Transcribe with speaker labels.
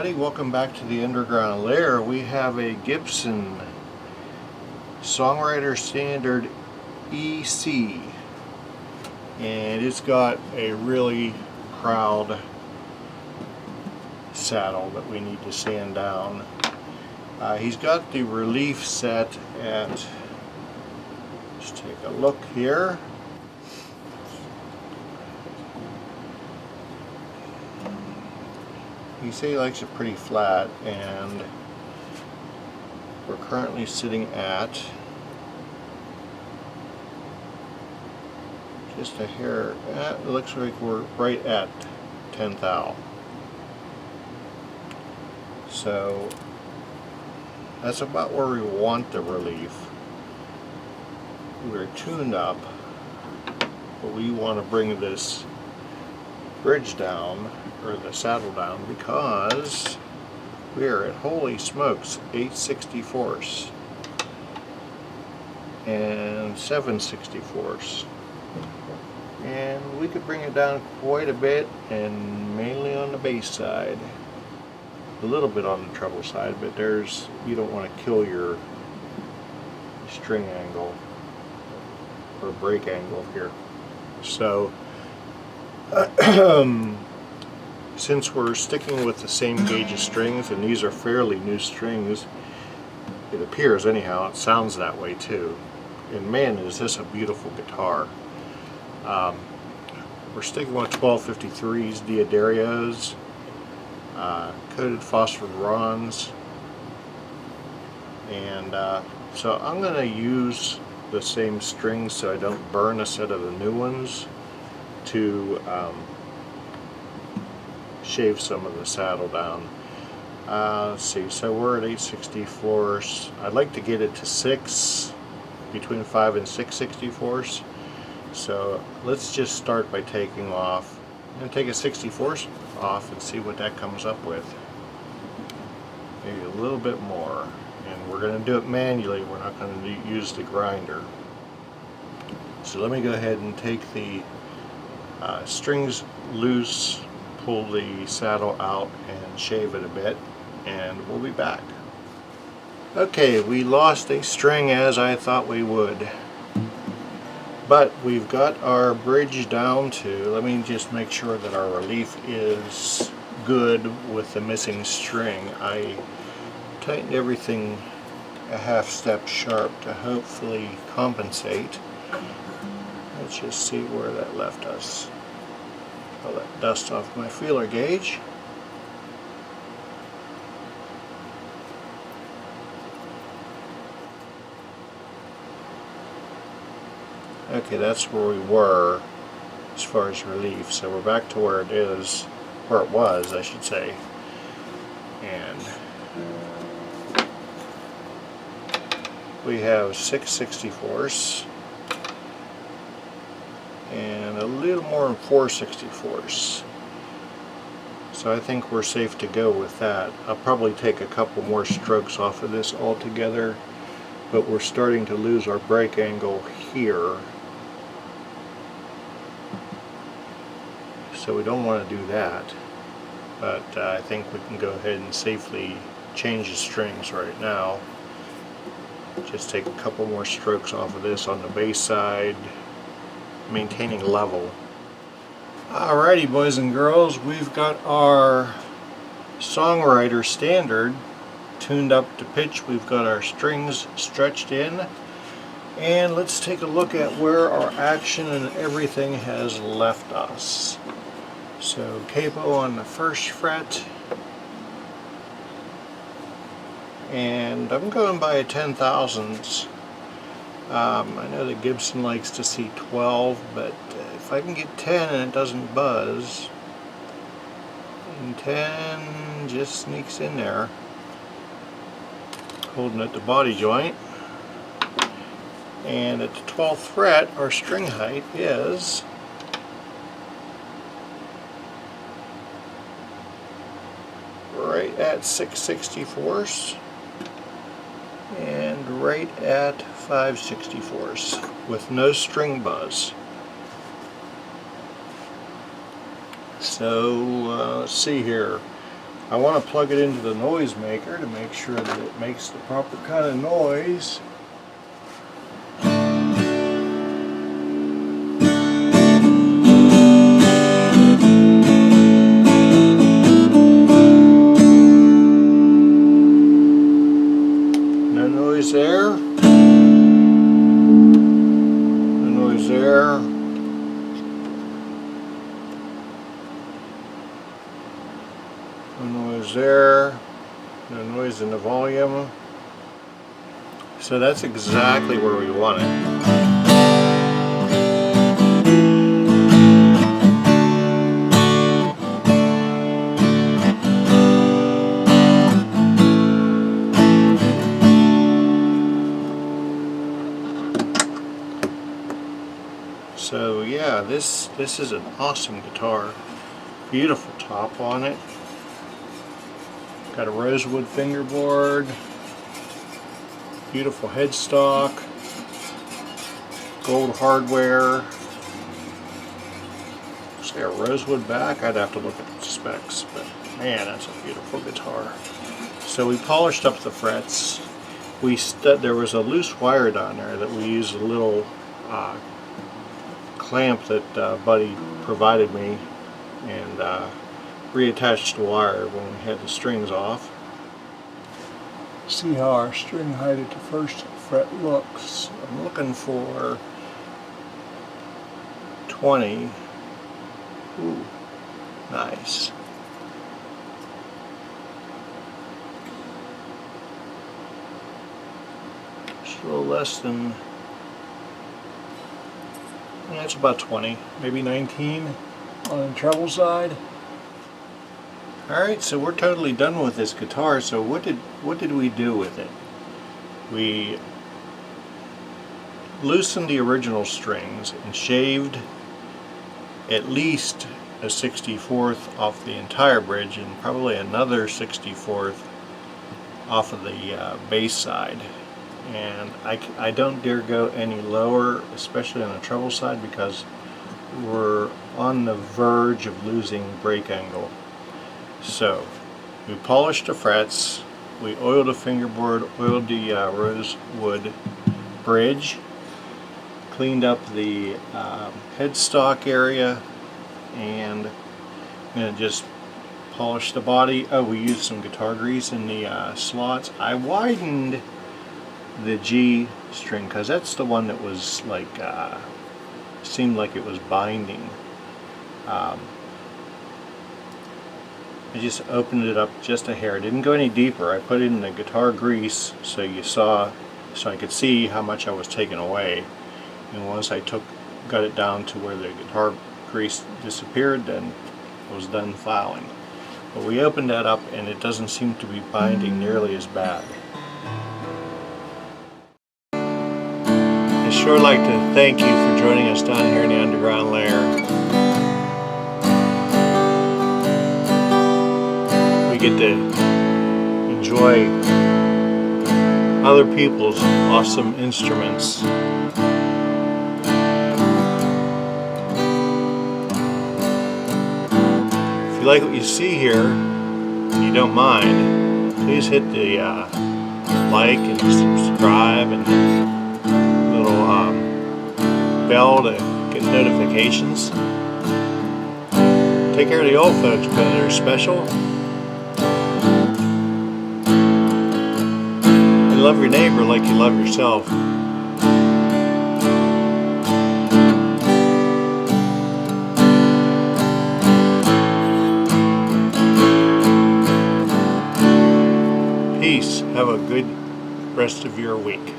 Speaker 1: everybody, welcome back to the Underground Lair. We have a Gibson Songwriter Standard EC, and it's got a really proud saddle that we need to sand down. He's got the relief set at, let's take a look here. He said he likes it pretty flat, and we're currently sitting at just a hair. It looks like we're right at 10 thou. So that's about where we want the relief. We're tuned up, but we want to bring this bridge down, or the saddle down, because we are at, holy smokes, 8/64 and 7/64, and we could bring it down quite a bit, and mainly on the bass side, a little bit on the treble side, but you don't want to kill your string angle or break angle here. So since we're sticking with the same gauge of strings, and these are fairly new strings, it appears anyhow, it sounds that way too. And man, is this a beautiful guitar. We're sticking with 1253s Diodarios, coated phosphor bronze, and so I'm going to use the same strings so I don't burn a set of the new ones to shave some of the saddle down. Let's see, so we're at 8/64. I'd like to get it to 6, between 5 and 6/64. So let's just start by taking off. I'm going to take a 64 off and see what that comes up with. Maybe a little bit more. And we're going to do it manually, we're not going to use the grinder. So let me go ahead and take the strings loose, pull the saddle out and shave it a bit, and we'll be back. Okay, we lost a string as I thought we would, but we've got our bridge down to, let me just make sure that our relief is good with the missing string. I tightened everything a half step sharp to hopefully compensate. Let's just see where that left us. I'll let dust off my feeler gauge. Okay, that's where we were as far as relief, so we're back to where it is, where it was, I should say. And we have 6/64 and a little more than 4/64. So I think we're safe to go with that. I'll probably take a couple more strokes off of this altogether, but we're starting to lose our break angle here. So we don't want to do that, but I think we can go ahead and safely change the strings right now. Just take a couple more strokes off of this on the bass side, maintaining level. Alrighty, boys and girls, we've got our Songwriter Standard tuned up to pitch. We've got our strings stretched in, and let's take a look at where our action and everything has left us. So capo on the 1st fret, and I'm going by a 10,000ths. I know that Gibson likes to see 12, but if I can get 10 and it doesn't buzz, and 10 just sneaks in there, holding at the body joint. And at the 12th fret, our string height is right at 6/64 and right at 5/64 with no string buzz. So let's see here. I want to plug it into the noise maker to make sure that it makes the proper kind of noise. No noise there. No noise there. No noise there, no noise in the volume. So that's exactly where we want it. So yeah, this is an awesome guitar. Beautiful top on it. Got a rosewood fingerboard, beautiful headstock, gold hardware. It's got a rosewood back. I'd have to look at the specs, but man, that's a beautiful guitar. So we polished up the frets. There was a loose wire down there that we used a little clamp that Buddy provided me, and reattached the wire when we had the strings off. See how our string height at the first fret looks. I'm looking for 20. Ooh, nice. Just a little less than, yeah, it's about 20, maybe 19 on the treble side. Alright, so we're totally done with this guitar. So what did we do with it? We loosened the original strings and shaved at least a 64th off the entire bridge and probably another 64th off of the bass side. And I don't dare go any lower, especially on the treble side, because we're on the verge of losing break angle. So we polished the frets, we oiled the fingerboard, oiled the rosewood bridge, cleaned up the headstock area, and I'm going to just polish the body. Oh, we used some guitar grease in the slots. I widened the G string because that's the one that was like, seemed like it was binding. I just opened it up just a hair. I didn't go any deeper. I put it in the guitar grease so I could see how much I was taking away. And once I got it down to where the guitar grease disappeared, then I was done filing. But we opened that up and it doesn't seem to be binding nearly as bad. I'd sure like to thank you for joining us down here in the underground lair. Get to enjoy other people's awesome instruments. If you like what you see here, and you don't mind, please hit the like and subscribe and little bell to get notifications. Take care of the old folks because they're special. Love your neighbor like you love yourself. Peace. Have a good rest of your week.